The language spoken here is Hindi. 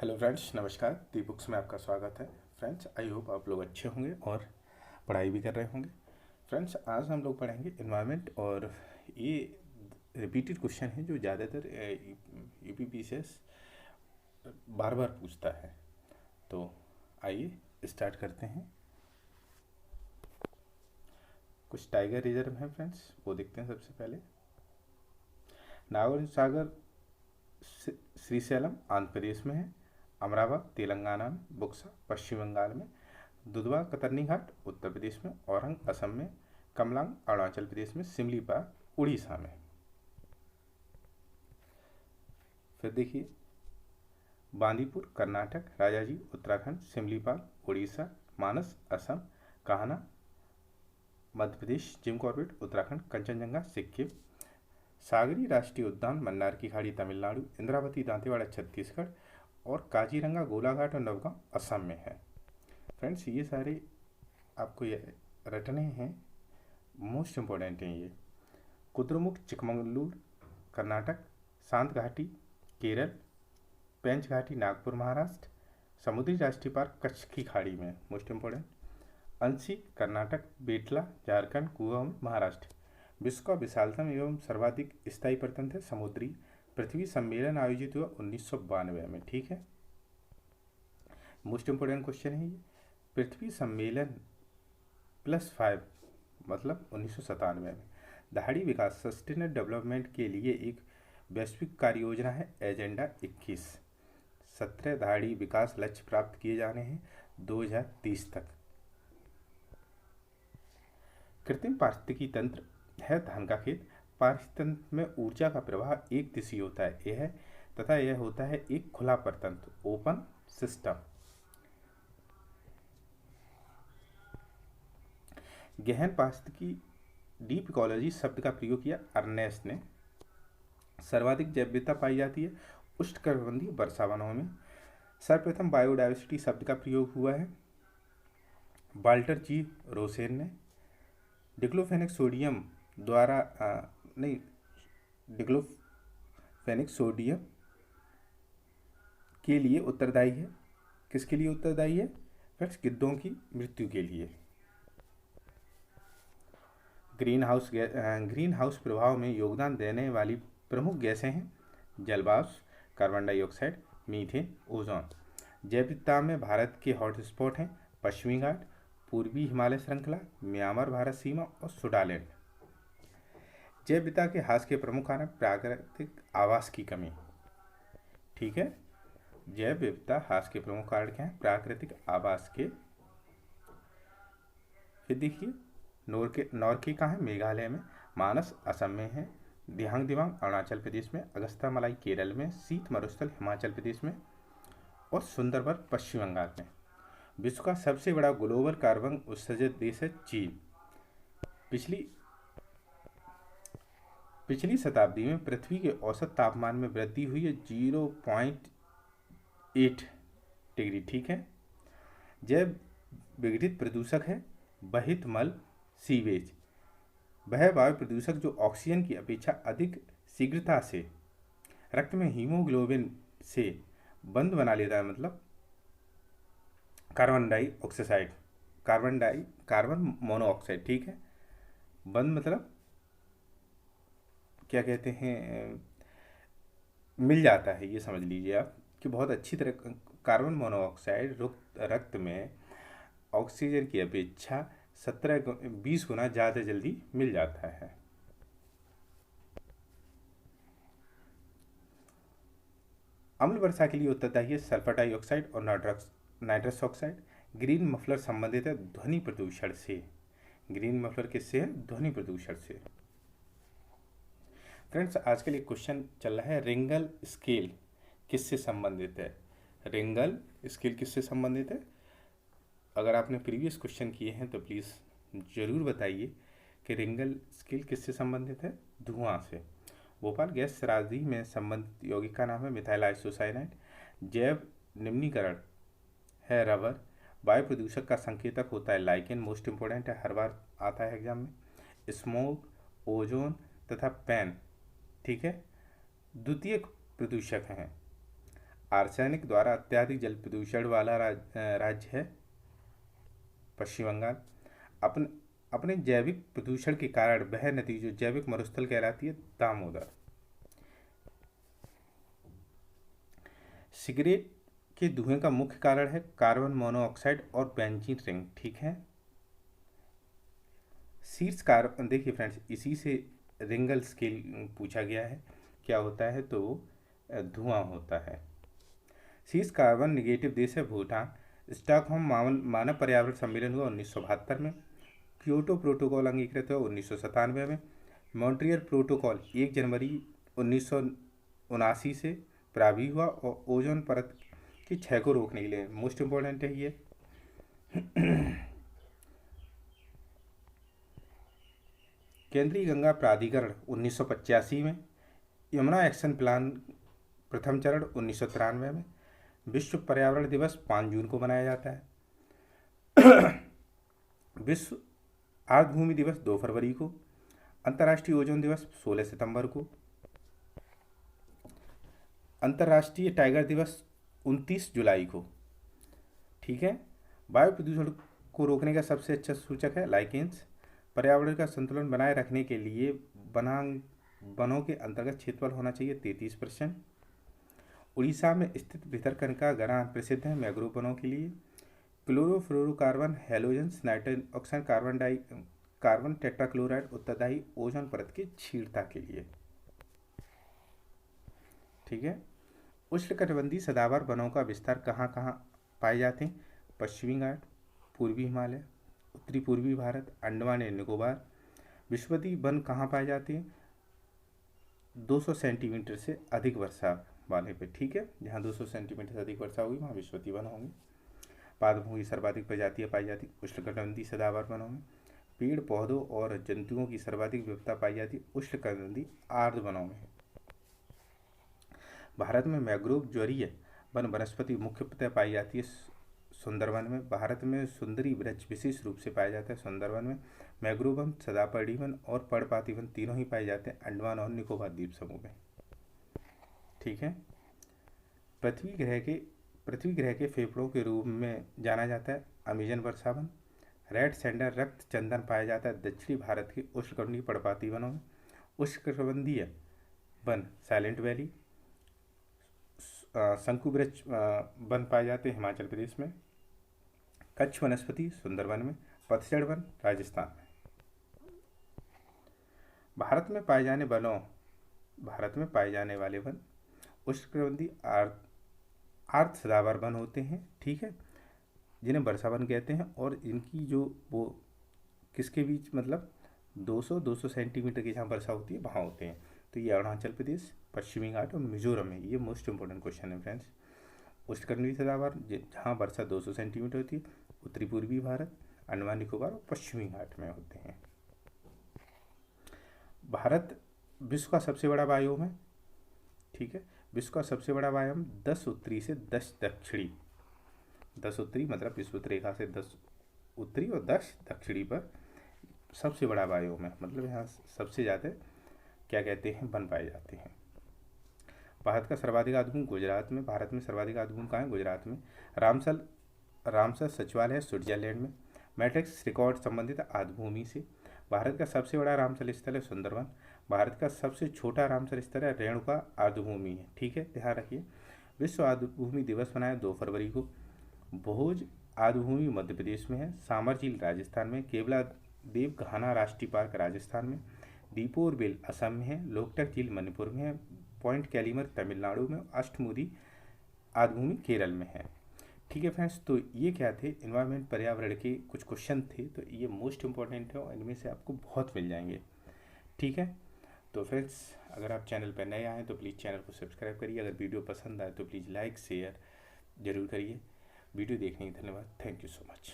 हेलो फ्रेंड्स, नमस्कार। दी बुक्स में आपका स्वागत है। फ्रेंड्स, आई होप आप लोग अच्छे होंगे और पढ़ाई भी कर रहे होंगे। फ्रेंड्स, आज हम लोग पढ़ेंगे इन्वायरमेंट और ये रिपीटेड क्वेश्चन है जो ज़्यादातर यूपीपीसीएस बार बार पूछता है। तो आइए स्टार्ट करते हैं। कुछ टाइगर रिजर्व हैं फ्रेंड्स, वो देखते हैं। सबसे पहले नागार्जुन सागर श्रीशैलम आंध्र प्रदेश में है, अमरावती तेलंगाना में, बुक्सा पश्चिम बंगाल में, दुधवा कतरनी घाट उत्तर प्रदेश में, औरंग असम में, कमलांग अरुणाचल प्रदेश में, सिमलीपाल उड़ीसा में। फिर देखिए, बांदीपुर कर्नाटक, राजाजी उत्तराखंड, सिमलीपाल उड़ीसा, मानस असम, कान्हा मध्य प्रदेश, जिम कॉर्बेट उत्तराखंड, कंचनजंगा सिक्किम, सागरी राष्ट्रीय उद्यान मन्नार की खाड़ी तमिलनाडु, इंद्रावती दांतेवाड़ा छत्तीसगढ़ और काजीरंगा गोलाघाट और नवगांव असम में है। फ्रेंड्स, ये सारे आपको ये रटने हैं, मोस्ट इम्पोर्टेंट हैं ये। कुद्रेमुख चिकमंगलूर कर्नाटक, शांत घाटी केरल, पेंच घाटी नागपुर महाराष्ट्र, समुद्री राष्ट्रीय पार्क कच्छ की खाड़ी में, मोस्ट इम्पोर्टेंट। अंशी कर्नाटक, बेटला झारखंड, कुआम महाराष्ट्र। विश्व का विशालतम एवं सर्वाधिक स्थायी प्रतंत्र समुद्री पृथ्वी सम्मेलन आयोजित हुआ 1992 में। ठीक है, मोस्ट इम्पोर्टेंट क्वेश्चन है ये। पृथ्वी सम्मेलन +5 मतलब 1997 में। दहाड़ी विकास सस्टेनेबल डेवलपमेंट के लिए एक वैश्विक कार्य योजना है एजेंडा 21। 17 दहाड़ी विकास लक्ष्य प्राप्त किए जाने हैं 2030 तक। कृत्रिम पारिस्थितिकी तंत्र है धान का खेत। पारिस्थितिकी तंत्र में ऊर्जा का प्रवाह एक दिशी होता है यह होता है एक खुला परतंत्र ओपन सिस्टम। गहन पारिस्थितिकी डीप इकोलॉजी शब्द का प्रयोग किया अर्नेस्ट ने। सर्वाधिक जैव विविधता पाई जाती है उष्णकटिबंधीय वर्षावनों में। सर्वप्रथम बायोडायवर्सिटी शब्द का प्रयोग हुआ है वाल्टर जी रोसेन ने। डिक्लोफेनेक सोडियम द्वारा डिक्लोफेनेक सोडियम के लिए उत्तरदायी है। किसके लिए उत्तरदायी है फ्रेंड्स? गिद्धों की मृत्यु के लिए। ग्रीन हाउस प्रभाव में योगदान देने वाली प्रमुख गैसें हैं जलवाष्प, कार्बन डाइऑक्साइड, मीथेन, ओजोन। जैव विविधता में भारत के हॉटस्पॉट हैं पश्चिमी घाट, पूर्वी हिमालय श्रृंखला, म्यांमार भारत सीमा और सुडालैंड। जैव विविधता के ह्रास के प्रमुख कारण प्राकृतिक आवास की कमी। ठीक है, जैव विविधता ह्रास के प्रमुख कारण क्या है? प्राकृतिक आवास के। फिर देखिए, नौरकी कहाँ है? मेघालय में, मानस असम में है, दिहांग दिबांग अरुणाचल प्रदेश में, अगस्त्य मलाई केरल में, शीत मरुस्थल हिमाचल प्रदेश में और सुंदरबन पश्चिम बंगाल में। विश्व का सबसे बड़ा ग्लोबल कार्बन उत्सर्जक देश है चीन। पिछली शताब्दी में पृथ्वी के औसत तापमान में वृद्धि हुई है 0.8 डिग्री। ठीक है, जैव विघटित प्रदूषक है बहित मल सीवेज। वह वायु प्रदूषक जो ऑक्सीजन की अपेक्षा अधिक शीघ्रता से रक्त में हीमोग्लोबिन से बंध बना लेता है, मतलब कार्बन मोनोऑक्साइड। ठीक है, बंद मतलब क्या कहते हैं, मिल जाता है, ये समझ लीजिए आप कि बहुत अच्छी तरह कार्बन मोनोऑक्साइड रक्त में ऑक्सीजन की अपेक्षा 20 गुना ज़्यादा जल्दी मिल जाता है। अम्ल वर्षा के लिए उत्तरदायी है सल्फर डाइऑक्साइड और नाइट्रस ऑक्साइड। ग्रीन मफलर संबंधित है ध्वनि प्रदूषण से। ग्रीन मफलर किससे है? ध्वनि प्रदूषण से। फ्रेंड्स, आजकल एक क्वेश्चन चल रहा है रिंगल स्केल किससे संबंधित है? रिंगल स्केल किससे संबंधित है? अगर आपने प्रीवियस क्वेश्चन किए हैं तो प्लीज़ ज़रूर बताइए कि रिंगल स्केल किससे संबंधित है? धुआं से। भोपाल गैस त्रासदी में संबंधित यौगिक का नाम है मिथाइल आइसोसाइनाइड। जैव निम्नीकरण है रबर। वायु प्रदूषक का संकेतक होता है लाइकेन, मोस्ट इंपोर्टेंट है, हर बार आता है एग्जाम में। स्मोक, ओजोन तथा पैन, ठीक है, द्वितीय प्रदूषक हैं। आर्सेनिक द्वारा अत्यधिक जल प्रदूषण वाला राज्य है पश्चिम बंगाल। अपने जैविक प्रदूषण के कारण वह नदी जो जैविक मरुस्थल कहलाती है दामोदर। सिगरेट के धुएं का मुख्य कारण है कार्बन मोनोऑक्साइड और बेंजीन रिंग, ठीक है। शीर्ष कार्बन, देखिए फ्रेंड्स, इसी से रिंगल स्केल पूछा गया है, क्या होता है तो धुआं होता है। शीर्ष कार्बन निगेटिव देश है भूटान। स्टॉकहोम मानव पर्यावरण सम्मेलन हुआ 1972 में। क्योटो प्रोटोकॉल अंगीकृत हुआ 1997 में। मॉन्ट्रियल प्रोटोकॉल 1 जनवरी 1979 से प्रभावी हुआ और ओजोन परत की क्षय को रोकने के लिए मोस्ट इम्पोर्टेंट है ये। केंद्रीय गंगा प्राधिकरण 1985 में। यमुना एक्शन प्लान प्रथम चरण 1993 में। विश्व पर्यावरण दिवस 5 जून को मनाया जाता है। विश्व आर्द्रभूमि दिवस 2 फरवरी को। अंतर्राष्ट्रीय ओजोन दिवस 16 सितंबर को। अंतर्राष्ट्रीय टाइगर दिवस 29 जुलाई को, ठीक है। वायु प्रदूषण को रोकने का सबसे अच्छा सूचक है लाइकेंस। पर्यावरण का संतुलन बनाए रखने के लिए वनों के अंतर्गत क्षेत्रफल होना चाहिए 33%। उड़ीसा में स्थित भितरकनिका गरान प्रसिद्ध है मैंग्रोव वनों के लिए। Chlorofluorocarbon, halogens, nitrogen oxide, carbon tetrachloride उत्तरदायी ओजोन परत की क्षीणता के लिए, ठीक है। उष्णकटिबंधीय सदाबहार वनों का विस्तार कहाँ कहाँ पाए जाते हैं? पश्चिमी घाट, पूर्वी हिमालय, उत्तरी पूर्वी भारत, अंडमान एंड निकोबार। विषुवतीय वन कहाँ पाए जाते हैं? 200 सेंटीमीटर से अधिक वर्षा वाले पे, ठीक है। जहाँ 200 सेंटीमीटर से अधिक वर्षा होगी वहाँ विषुवतीय वन होंगे। पादपों की सर्वाधिक प्रजातियाँ पाई जाती उष्णकटिबंधीय सदाबहार वनों में। पेड़ पौधों और जंतुओं की सर्वाधिक विविधता पाई जाती उष्णकटिबंधीय आर्द्र वनों में। भारत में मैंग्रोव ज्वरीय वन वनस्पति मुख्यतः पाई जाती है सुंदरवन में। भारत में सुंदरी वृक्ष विशेष रूप से पाया जाता है सुंदरवन में। मैंग्रोव वन, सदापर्णी वन और पर्णपाती वन तीनों ही पाए जाते हैं अंडमान और निकोबार द्वीप समूह में, ठीक है। पृथ्वी ग्रह के फेफड़ों के रूप में जाना जाता है अमेजन वर्षावन। रेड सैंडल रक्त चंदन पाया जाता है दक्षिणी भारत के उष्णकटिबंधीय पर्णपाती वनों में। उष्णकटिबंधीय वन साइलेंट वैली, शंकु वृक्ष वन पाए जाते हैं हिमाचल प्रदेश में। कच्छ वनस्पति सुंदरवन में। पतझड़ वन राजस्थान में। भारत में पाए जाने वाले वन उष्णकटिबंधीय आर्द्र सदाबहार वन होते हैं, ठीक है, जिन्हें वर्षावन कहते हैं। और इनकी जो वो किसके बीच, मतलब 200 सेंटीमीटर की जहाँ वर्षा होती है वहाँ होते हैं। तो ये अरुणाचल प्रदेश, पश्चिमी घाट और मिजोरम में। ये मोस्ट इंपॉर्टेंट क्वेश्चन है फ्रेंड्स। उष्णकटिबंधीय सदाबहार जहाँ वर्षा 200 सेंटीमीटर होती है उत्तरी पूर्वी भारत, अंडमान निकोबार और पश्चिमी घाट में होते हैं। भारत विश्व का सबसे बड़ा बायोम है, ठीक है। विश्व का सबसे बड़ा बायोम 10 उत्तरी से 10 दक्षिणी, 10 उत्तरी मतलब विषुवत रेखा से 10 उत्तरी और 10 दक्षिणी पर सबसे बड़ा बायोम है। मतलब यहाँ सबसे ज़्यादा क्या कहते हैं वन पाए जाते हैं। भारत का सर्वाधिक आर्द्रभूमि गुजरात में। भारत में सर्वाधिक आर्द्रभूमि कहाँ है? गुजरात में। रामसर सचिवालय है स्विट्जरलैंड में। मैट्रिक्स रिकॉर्ड संबंधित आर्द्रभूमि से। भारत का सबसे बड़ा रामसर स्थल है सुंदरवन। भारत का सबसे छोटा रामसर स्थल है रेणुका आर्द्रभूमि है, ठीक है, ध्यान रखिए। विश्व आर्द्रभूमि दिवस मनाया 2 फरवरी को। भोज आर्द्रभूमि मध्य प्रदेश में है। सामर झील राजस्थान में। केवला देव घाना राष्ट्रीय पार्क राजस्थान में। दीपोर बिल असम में है। लोकटक झील मणिपुर में है। पॉइंट कैलीमर तमिलनाडु में। अष्टमुदी आर्द्रभूमि केरल में है, ठीक है फ्रेंड्स। तो ये क्या थे एनवायरनमेंट पर्यावरण के कुछ क्वेश्चन थे, तो ये मोस्ट इंपॉर्टेंट है और इनमें से आपको बहुत मिल जाएंगे, ठीक है। तो फ्रेंड्स अगर आप चैनल पर नए आए तो प्लीज़ चैनल को सब्सक्राइब करिए। अगर वीडियो पसंद आए तो प्लीज़ लाइक शेयर जरूर करिए। वीडियो देखने के धन्यवाद। Thank you so much.